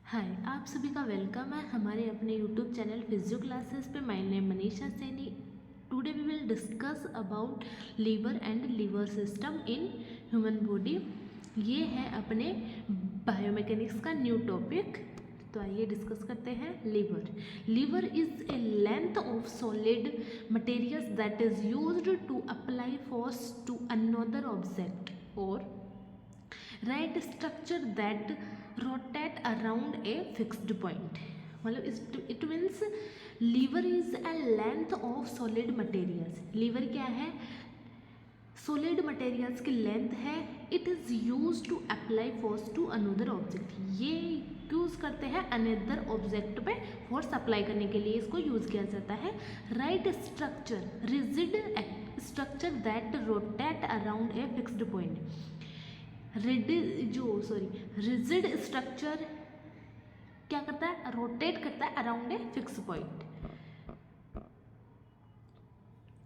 हाय, आप सभी का वेलकम है हमारे अपने यूट्यूब चैनल फिजियो क्लासेस पे। My name Manisha Saini. Today we will discuss about lever and lever system in human body. ये है अपने बायोमैकेनिक्स का न्यू टॉपिक। तो आइए डिस्कस करते हैं। Lever is a length of solid materials that is used to apply force to another object और right structure that rotate around a fixed point. मतलब it means lever is a length of solid materials. Lever क्या है? Solid materials की length है। It is use to apply force to another object. ये use करते हैं another object पे force apply करने के लिए इसको यूज़ किया जाता है। Right structure rigid structure that rotate around a fixed point. Rigid structure क्या करता है? रोटेट करता है around a fix point.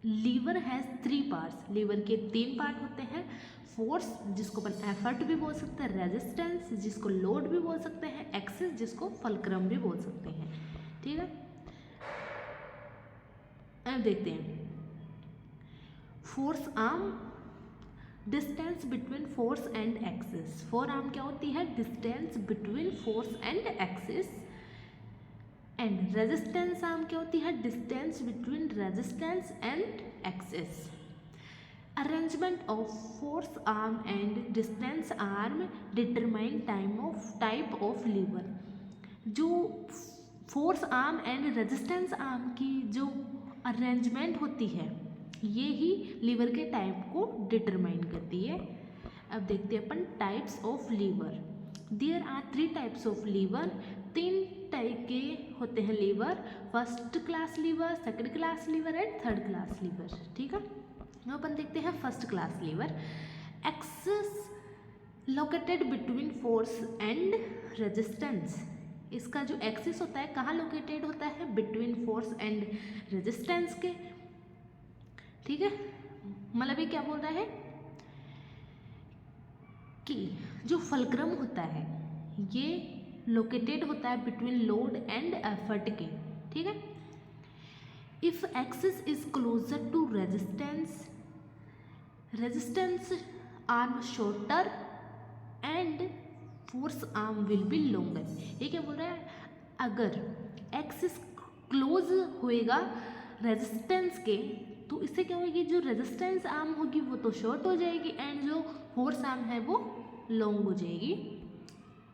Lever has 3 parts. Lever के 3 पार्ट होते हैं। फोर्स, जिसको अपन एफर्ट भी बोल सकते हैं, रेजिस्टेंस जिसको लोड भी बोल सकते हैं, एक्सिस जिसको फलक्रम भी बोल सकते हैं। ठीक है, अब देखते हैं force arm, distance between force and axis. Force arm क्या होती है? Distance between force and axis. And resistance arm क्या होती है? Distance between resistance and axis. Arrangement of force arm and distance arm determine type of lever. जो force arm and resistance arm की जो arrangement होती है ये ही लीवर के टाइप को डिटरमाइन करती है। अब देखते हैं अपन types of liver. There are 3 types of lever. 3 type के होते हैं lever. First class lever, second class lever and third class lever. ठीक है, अब अपन देखते हैं first class lever. Axis located between force and resistance. इसका जो एक्सिस होता है कहाँ लोकेटेड होता है? बिटवीन फोर्स एंड रेजिस्टेंस के। ठीक है, मतलब ये क्या बोल रहा है कि जो फलक्रम होता है ये लोकेटेड होता है बिटवीन लोड एंड एफर्ट के। ठीक है, if axis is closer to resistance, resistance arm shorter and force arm will be longer. ये क्या बोल रहा है? अगर एक्सिस क्लोज होएगा रेजिस्टेंस के तो इससे क्या होगी? जो रेजिस्टेंस आर्म होगी वो तो शॉर्ट हो जाएगी एंड जो फोर्स आर्म है वो लॉन्ग हो जाएगी।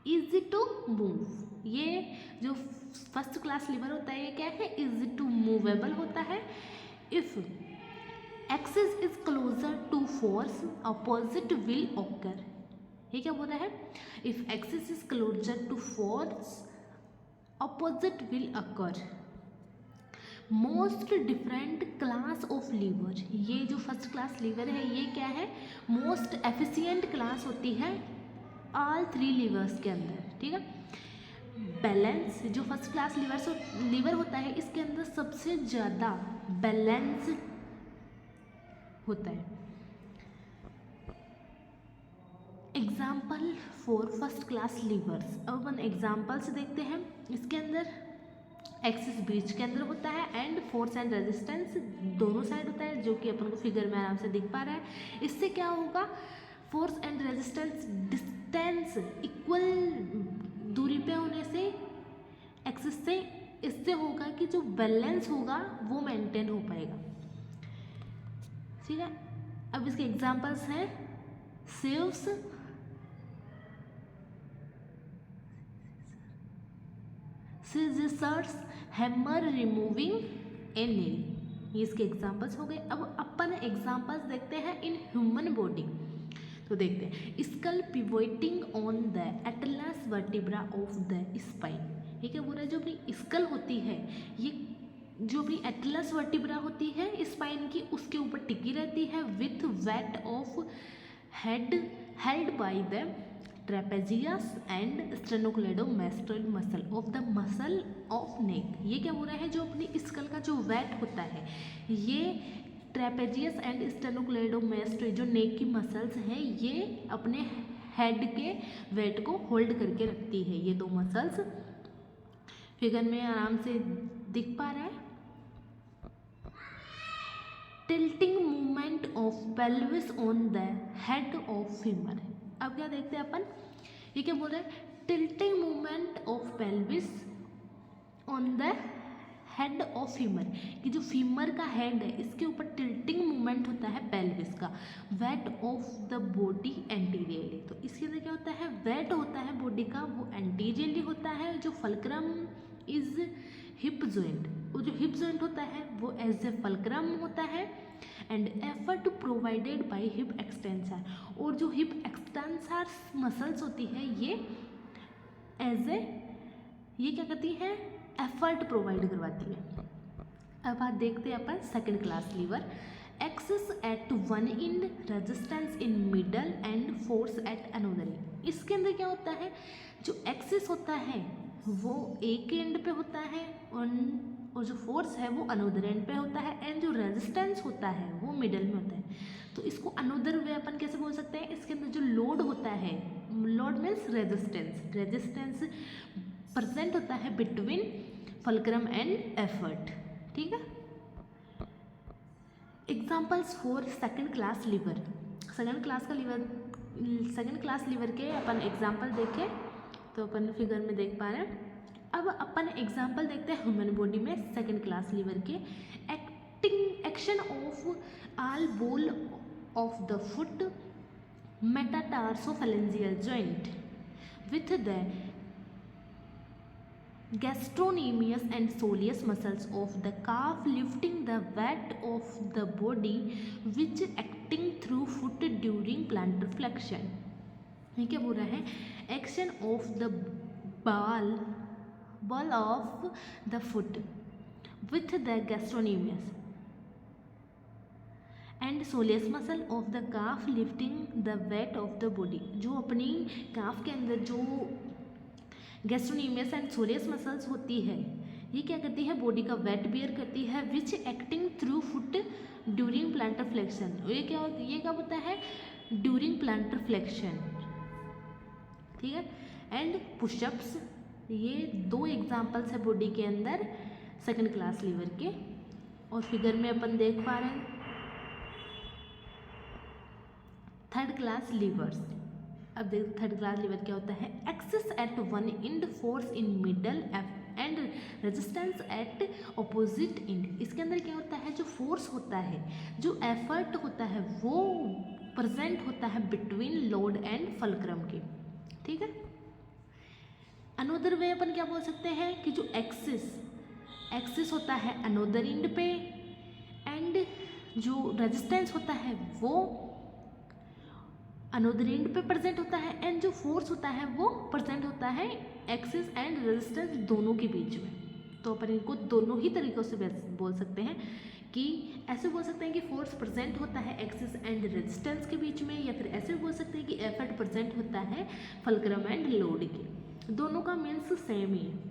Easy to move. ये जो फर्स्ट क्लास लीवर होता है ये क्या है? इजी टू मूवेबल होता है। If axis is closer to force opposite will occur. ये क्या बोल रहा है? If axis is closer to force opposite will occur. Most different class of lever. ये जो फर्स्ट क्लास लीवर है ये क्या है? मोस्ट एफिशिएंट क्लास होती है ऑल 3 लीवर्स के अंदर। ठीक है, बैलेंस जो फर्स्ट क्लास लीवर होता है इसके अंदर सबसे ज़्यादा बैलेंस होता है। Example for first class levers. अब अपन एग्जाम्पल्स देखते हैं। इसके अंदर एक्सिस बीच के अंदर होता है एंड फोर्स एंड रेजिस्टेंस दोनों साइड होता है, जो कि अपन को फिगर में आराम से दिख पा रहा है। इससे क्या होगा? Force and resistance distance equal दूरी पे होने से एक्सिस से इससे होगा कि जो बैलेंस होगा वो मेंटेन हो पाएगा। ठीक है, अब इसके एग्जांपल्स हैं sieves, scissors, hammer, removing a nail. ये इसके एग्जांपल्स हो गए। अब अपन एग्जांपल्स देखते हैं इन ह्यूमन बॉडी। तो देखते हैं skull pivoting on the atlas vertebra of the spine. ये क्या बोल रहा है? जो अपनी स्कल होती है ये जो अपनी एटलस वर्टिब्रा होती है स्पाइन की उसके ऊपर टिकी रहती है with weight of head held by the trapezius and sternocleidomastoid muscle of the muscle of neck. ये क्या बोल रहा है? जो अपनी स्कल का जो वेट होता है ये ट्रेपेजियस एंड स्टेनोक्लेडोमास्टोइड जो नेक की मसल्स हैं ये अपने हेड के वेट को होल्ड करके रखती है। ये दो मसल्स फिगर में आराम से दिख पा रहा है। Tilting movement of pelvis on the head of femur. अब क्या देखते हैं अपन, ये क्या बोल रहा है, tilting movement of pelvis on the head of femur, कि जो फीमर का हेड है इसके ऊपर टिल्टिंग मूवमेंट होता है पेल्विस का, weight of the body anteriorly. तो इसके अंदर क्या होता है, वेट होता है बॉडी का वो एंटीरियरली होता है। जो फल्क्रम इज हिप जॉइंट, वो जो हिप जॉइंट होता है वो एज ए फल्क्रम होता है and effort provided by hip extensor. और जो हिप एक्सटेंसर मसल्स होती है ये एज ए, ये क्या करती है, एफर्ट प्रोवाइड करवाती है। अब बात देखते हैं अपन second class lever. Axis at one end, resistance in middle and force at another end. इसके अंदर क्या होता है, जो एक्सेस होता है वो एक एंड पे होता है और जो फोर्स है वो अनदर एंड पे होता है एंड जो रेजिस्टेंस होता है वो मिडल में होता है। तो इसको अनदर वे अपन कैसे बोल सकते हैं, इसके अंदर जो लोड होता है, load means resistance, resistance present होता है बिटवीन फल्क्रम एंड एफर्ट। ठीक है। Examples for second class lever. Second class lever के अपन एग्जाम्पल देखें तो अपन फिगर में देख पा रहे हैं। अब अपन एग्जाम्पल देखते हैं ह्यूमन बॉडी में सेकंड क्लास लीवर के। Action of all ball of the foot, metatarsophalangeal joint with the gastrocnemius and soleus muscles of the calf lifting the weight of the body which acting through foot during plantar flexion। ये क्या बोल रहा है, action of the ball of the foot with the gastrocnemius and soleus muscle of the calf lifting the weight of the body। जो अपनी काफ के अंदर जो गैस्ट्रोनीमियस एंड सोलियस मसल्स होती है ये क्या करती है, बॉडी का वेट बियर करती है, which acting through foot during plantar flexion. ये क्या होता है, ये कब होता है, ड्यूरिंग प्लांटर फ्लेक्शन। ठीक है। एंड पुशअप्स, ये दो एग्जाम्पल्स है बॉडी के अंदर सेकंड क्लास लीवर के। और फिगर में अपन देख पा रहे हैं थर्ड क्लास लीवर्स। अब देखो थर्ड क्लास लीवर क्या होता है, axis at one end, force in middle end resistance at opposite end. इसके अंदर क्या होता है, जो फोर्स होता है, जो एफर्ट होता है वो प्रेजेंट होता है बिटवीन लोड एंड फल्क्रम के। ठीक है। अनदर वे अपन क्या बोल सकते हैं कि जो एक्सिस होता है अनदर एंड पे एंड जो रेजिस्टेंस होता है वो अनदर एंड पे प्रेजेंट होता है एंड जो फोर्स होता है वो प्रेजेंट होता है एक्सिस एंड रेजिस्टेंस दोनों के बीच में। तो अपन इनको दोनों ही तरीक़ों से बोल सकते हैं कि ऐसे बोल सकते हैं कि फोर्स प्रेजेंट होता है एक्सिस एंड रेजिस्टेंस के बीच में, या फिर ऐसे बोल सकते हैं कि एफर्ट प्रेजेंट होता है फल्क्रम एंड लोड के। दोनों का मीन्स सेम ही है।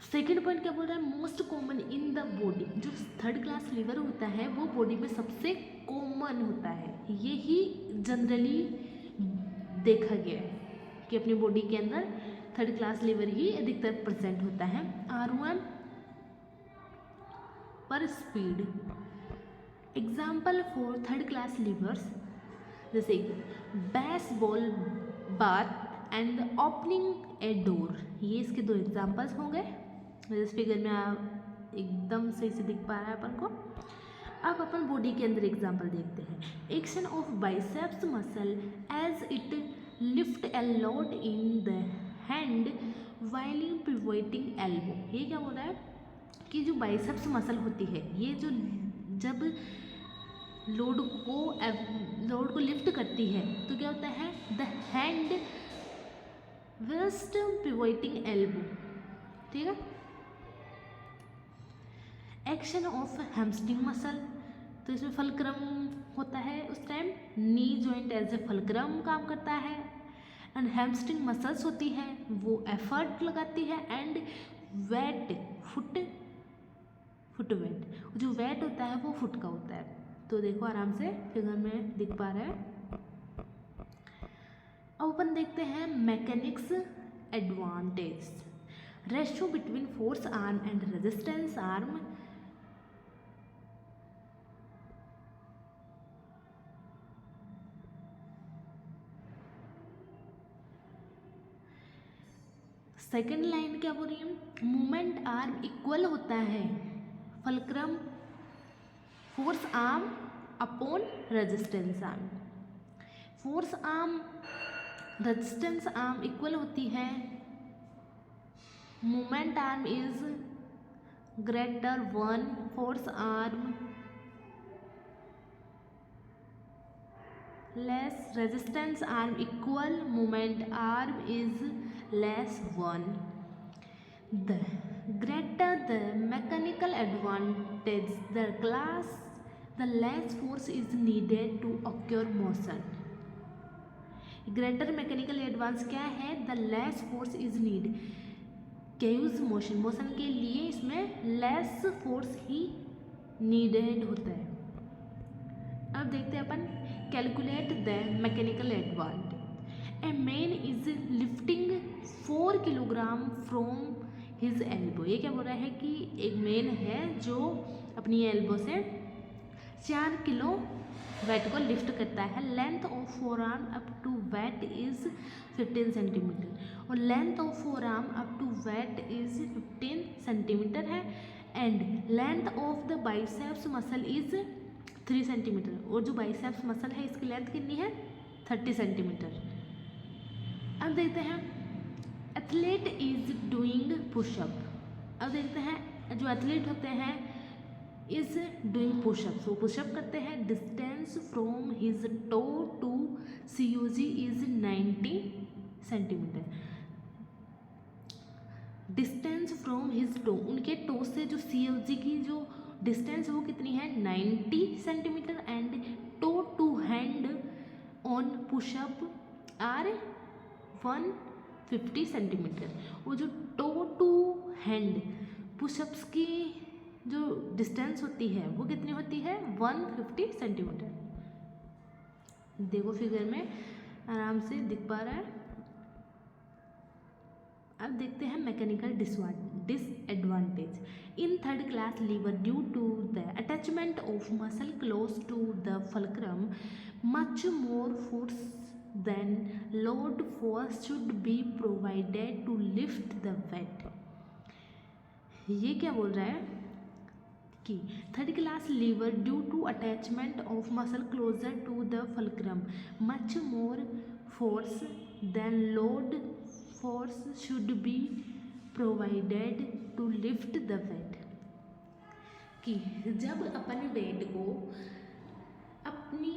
सेकेंड पॉइंट क्या बोल रहा है, most common in the body. जो थर्ड क्लास लीवर होता है वो बॉडी में सबसे कॉमन होता है, ये ही जनरली देखा गया है कि अपनी बॉडी के अंदर थर्ड क्लास लीवर ही अधिकतर प्रेजेंट होता है। R1 पर speed. Example for third class levers जैसे बेसबॉल बात एंड ओपनिंग ए डोर, ये इसके दो एग्जाम्पल्स होंगे। इस फिगर में आप एकदम सही से दिख पा रहा है अपन को। अब अपन बॉडी के अंदर एग्जाम्पल देखते हैं। Action of biceps muscle as it lift a load in the hand while in pivoting elbow. ये क्या बोल रहा है कि जो बाइसेप्स मसल होती है ये जो जब लोड को लिफ्ट करती है तो क्या होता है, द हैंड विस्ट पिवोटिंग एल्बो। ठीक है। एक्शन ऑफ हैमस्ट्रिंग मसल, तो इसमें फल्क्रम होता है उस time, knee joint as a fulcrum काम करता है एंड हैमस्ट्रिंग मसल्स होती है वो एफर्ट लगाती है एंड वेट फुट वेट, जो वेट होता है वो फुट का होता है। तो देखो आराम से फिगर में दिख पा रहा है। अब अपन देखते हैं mechanics advantage. Ratio between force arm and resistance arm. Second line क्या बोल रही है, मूवमेंट आर्म इक्वल होता है fulcrum force arm upon resistance arm. Force arm resistance arm equal होती है, movement arm is greater one, force arm less, resistance arm equal, movement arm is less one. The greater the mechanical advantage the less force is needed to occur motion. Greater mechanical advance क्या है, the less force is needed cause motion के लिए इसमें less force ही needed होता है। अब देखते हैं अपन calculate the mechanical advantage। A man is lifting 4 kilogram from his elbow. ये क्या बोल रहा है कि एक मैन है जो अपनी एल्बो से 4 किलो वेट को लिफ्ट करता है। Length of forearm up to weight is 15 centimetre और length of forearm up to weight is 15 centimetre है and length of the biceps muscle is 3 centimetre और जो बाइसेप्स मसल है इसकी length कितनी है 30 सेंटीमीटर। अब देखते हैं एथलीट इज डूइंग पुशअप। अब देखते हैं जो एथलीट होते हैं इज डूइंग पुशअप, वो पुशअप करते हैं। Distance from his toe to COG is 90 centimetre. Distance from his toe, उनके टो से जो COG की जो डिस्टेंस वो कितनी है 90 centimetre and toe to hand on pushup are 150 centimetre. वो जो टो टू हैंड पुशअप्स की जो डिस्टेंस होती है वो कितनी होती है 150 सेंटीमीटर। देखो फिगर में आराम से दिख पा रहा है। अब देखते हैं mechanical disadvantage. In third class lever due to the attachment of muscle close to the fulcrum much more force then load force should be provided to lift the weight। ये क्या बोल रहा है कि third class lever due to attachment of muscle closer to the fulcrum much more force than load force should be provided to lift the weight. कि जब अपन wait को अपनी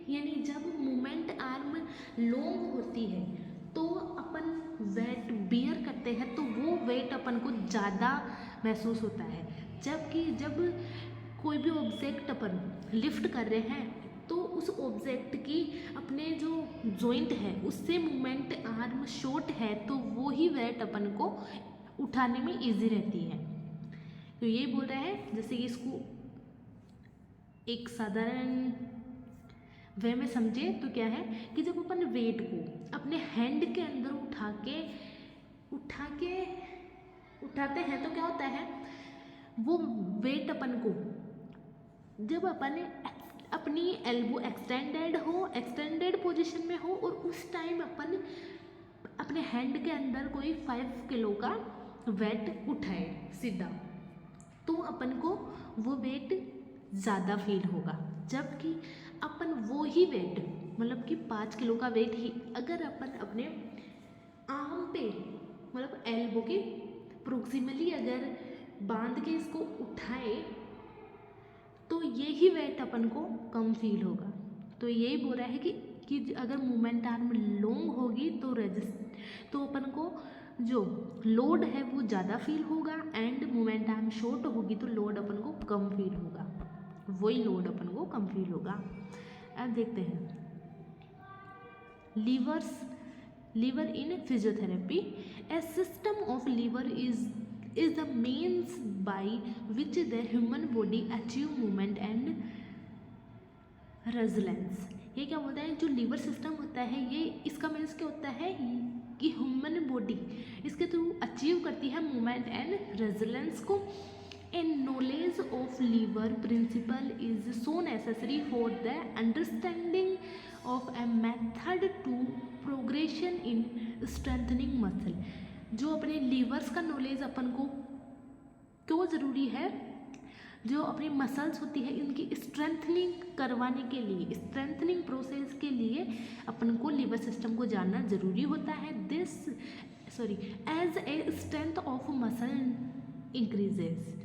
यानी जब मूवमेंट आर्म लॉन्ग होती है तो अपन वेट बियर करते हैं तो वो वेट अपन को ज़्यादा महसूस होता है। जबकि जब कोई भी ऑब्जेक्ट अपन लिफ्ट कर रहे हैं तो उस ऑब्जेक्ट की अपने जो जॉइंट है उससे मूवमेंट आर्म शॉर्ट है तो वो ही वेट अपन को उठाने में इजी रहती है। तो ये बोल रहा है जैसे कि इसको एक साधारण वे में समझे तो क्या है कि जब अपन वेट को अपने हैंड के अंदर उठाते हैं तो क्या होता है वो वेट अपन को जब अपन अपनी एल्बो एक्सटेंडेड पोजीशन में हो और उस टाइम अपन अपने हैंड के अंदर कोई 5 किलो का वेट उठाए सीधा तो अपन को वो वेट ज़्यादा फील होगा। जबकि अपन वो ही वेट मतलब कि 5 किलो का वेट ही अगर अपन अपने आर्म पे मतलब एल्बो के प्रोक्सिमली अगर बांध के इसको उठाए तो ये ही वेट अपन को कम फील होगा। तो यही बोल रहा है कि अगर मूवमेंट आर्म लॉन्ग होगी तो अपन को जो लोड है वो ज़्यादा फील होगा एंड मूवमेंट आर्म शॉर्ट होगी तो लोड अपन को कम फील होगा, वही लोड अपन को कम फील होगा। अब देखते हैं lever in physiotherapy. A system of lever is the means by which the human body achieve movement and resilience. ये क्या बोलता है, जो लीवर सिस्टम होता है ये, इसका मीन्स क्या होता है कि ह्यूमन बॉडी इसके थ्रू अचीव करती है मूवमेंट एंड रेजिलेंस को। A knowledge of lever principle is so necessary for the understanding of a method to progression in strengthening muscle. जो अपने लीवर्स का नॉलेज अपन को क्यों ज़रूरी है, जो अपनी मसल्स होती है इनकी स्ट्रेंथनिंग करवाने के लिए, स्ट्रेंथनिंग प्रोसेस के लिए अपन को लीवर सिस्टम को जानना ज़रूरी होता है। As a strength of muscle increases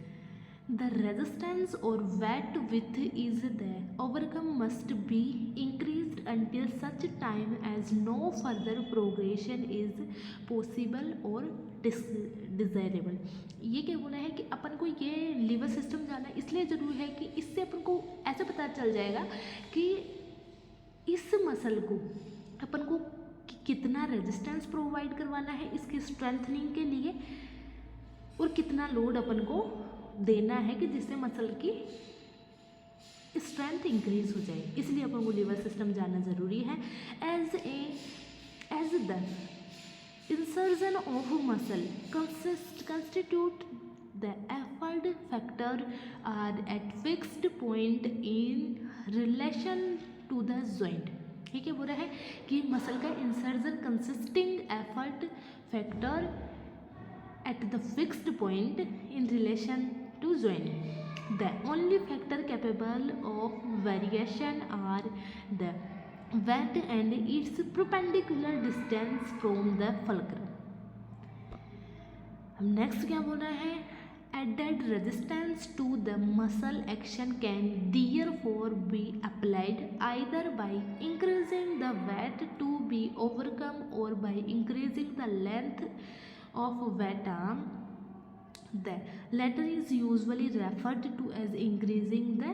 the resistance और weight with is there overcome must be increased until such time as no further progression is possible or desirable। ये क्या बोला है कि अपन को ये लीवर सिस्टम जानना इसलिए ज़रूरी है कि इससे अपन को ऐसे पता चल जाएगा कि इस मसल को अपन को कितना रेजिस्टेंस प्रोवाइड करवाना है इसकी स्ट्रेंथनिंग के लिए, और कितना लोड अपन को देना है कि जिससे मसल की स्ट्रेंथ इंक्रीज हो जाए। इसलिए अपन को लीवर सिस्टम जानना ज़रूरी है। As the insertion of muscle constitute the effort factor are at fixed point in relation to the joint. ये क्या बोल रहा है कि मसल का insertion consisting effort factor at the fixed point in relation to joint. The only factor capable of variation are the weight and its perpendicular distance from the fulcrum. अब next क्या बोल रहा है, added resistance to the muscle action can therefore be applied either by increasing the weight to be overcome or by increasing the length of weight arm. The latter is usually referred to as increasing the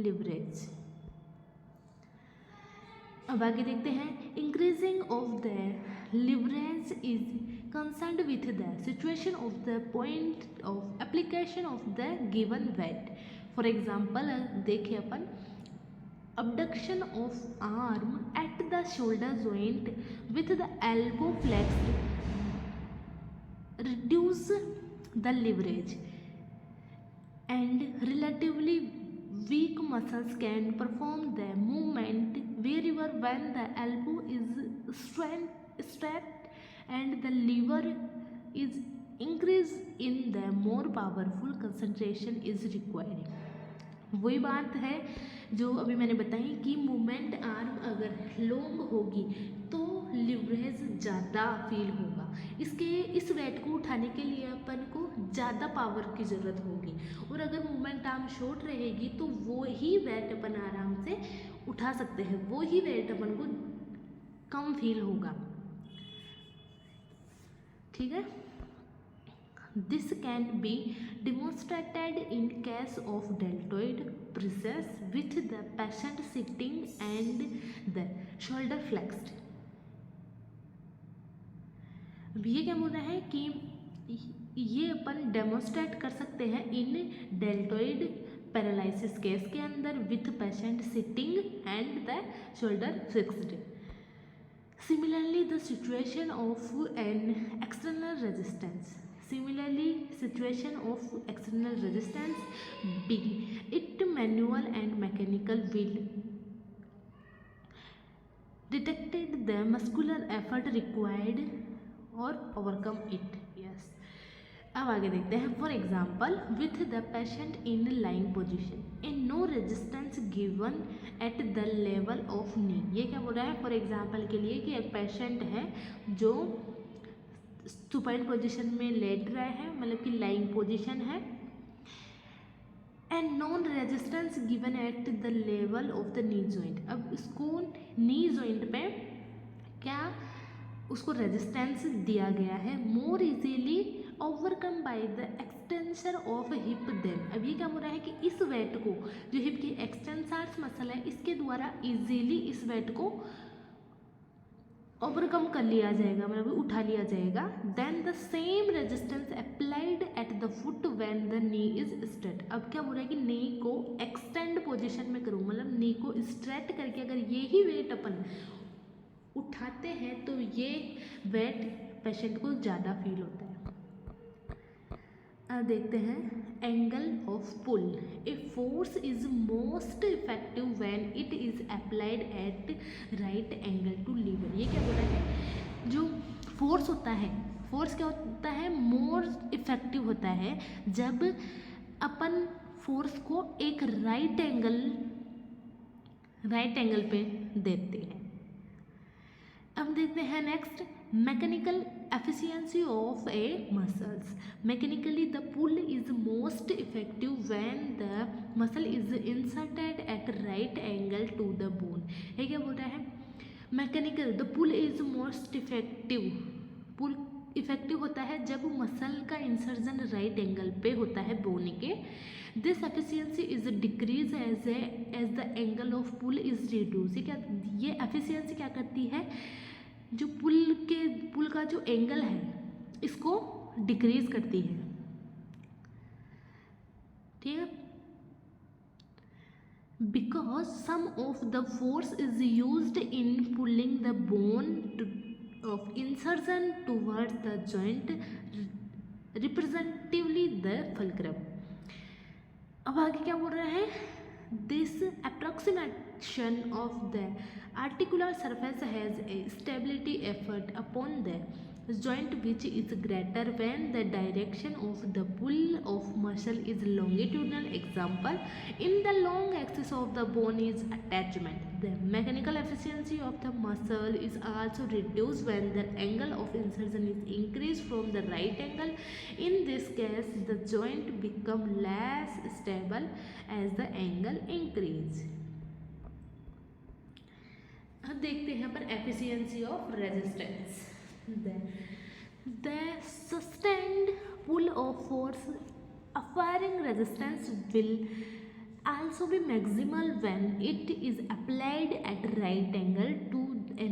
leverage. अब आगे देखते हैं, increasing of the leverage is concerned with the situation of the point of application of the given weight. For example, देखिए अपन abduction of arm at the shoulder joint with the elbow flexed reduce the leverage, and relatively weak muscles can perform the movement wherever when the elbow is strapped and the lever is increased in the more powerful concentration is required। वही बात है जो अभी मैंने बताई कि movement arm अगर long होगी तो लिवरेज ज़्यादा फील होगा। इस वेट को उठाने के लिए अपन को ज़्यादा पावर की ज़रूरत होगी, और अगर मूवमेंट आर्म शॉर्ट रहेगी तो वो ही वेट अपन आराम से उठा सकते हैं, वो ही वेट अपन को कम फील होगा। ठीक है, This can be demonstrated in case of deltoid process with the patient sitting and the shoulder flexed। अब ये क्या बोल रहा है कि ये अपन डेमोन्स्ट्रेट कर सकते हैं इन डेल्टोइड पैरालिसिस केस के अंदर with patient sitting and the shoulder fixed. Similarly, the situation of an external resistance be it manual and mechanical will detected the muscular effort required or overcome it। yes, अब आगे देखते हैं। For example, with the patient in lying position and no resistance given at the level of knee. ये क्या बोल रहा है, for example के लिए कि एक पेशेंट है जो सुपाइन पोजीशन में लेट रहा है, मतलब कि लाइंग पोजीशन है, and non resistance given at the level of the knee joint. अब इसको नी जॉइंट पे क्या उसको रेजिस्टेंस दिया गया है, more easily overcome by the extension of hip then. अब ये क्या हो रहा है कि इस वेट को, जो हिप की एक्सटेंसर्स मसल है, इसके द्वारा इजीली इस वेट को ओवरकम कर लिया जाएगा, मतलब उठा लिया जाएगा। Then the same resistance applied at the foot when the knee is straight. अब क्या बोल रहा है कि नी को एक्सटेंड पोजीशन में करूँ, मतलब नी को स्ट्रेट करके अगर ये ही वेट अपन उठाते हैं तो ये वेट पेशेंट को ज़्यादा फील होता है। अब देखते हैं angle of pull. A force is most effective when it is applied at right angle to lever. ये क्या बोल रहा है, जो फोर्स होता है, फोर्स क्या होता है, मोर इफेक्टिव होता है जब अपन फोर्स को एक राइट एंगल पे देते हैं। अब देखते हैं next mechanical efficiency of a muscles. Mechanically the pull is most effective when the muscle is inserted at right angle to the bone. ये क्या बोल रहा है, mechanical the pull is most effective, pull effective होता है जब muscle का insertion right angle पे होता है बोन के। This efficiency is decrease as the angle of pull is reduce. ये एफिशिएंसी क्या करती है, जो पुल का जो एंगल है इसको डिक्रीज करती है, ठीक है। Because sum of the force is used in pulling the bone of insertion towards the joint representatively the fulcrum. अब आगे क्या बोल रहे हैं, this approximation of the articular surface has a stability effect upon the joint which is greater when the direction of the pull of muscle is longitudinal. Example, in the long axis of the bone is attachment. The mechanical efficiency of the muscle is also reduced when the angle of insertion is increased from the right angle. In this case, the joint become less stable as the angle increase. अब देखते हैं पर efficiency of resistance. The sustained pull of force offering resistance will also be maximal when it is applied at right angle to a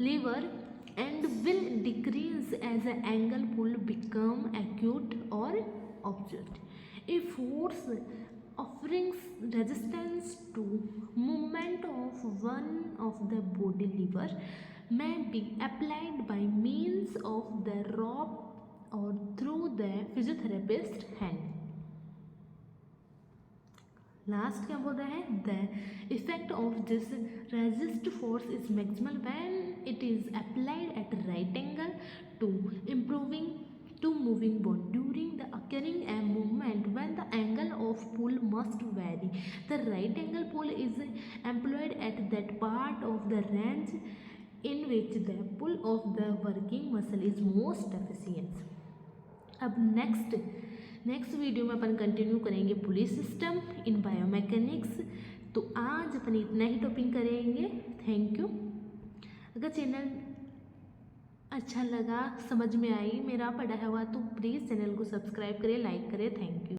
lever and will decrease as a angle pull become acute और object. A force offering resistance to movement of one of the body lever may be applied by means of the rope or through the physiotherapist hand. Last क्या बोल रहे हैं, the effect of this resist force is maximal when it is applied at right angle to moving bone during the occurring a movement when the angle of pull must vary. The right angle pull is employed at that part of the range in which the pull of the working muscle is most efficient. अब next video में अपन continue करेंगे पुली system in biomechanics. तो आज अपन इतना ही topic करेंगे। Thank you. अगर channel अच्छा लगा, समझ में आई मेरा पढ़ा हुआ, तो प्लीज़ चैनल को सब्सक्राइब करें, लाइक करें। Thank you.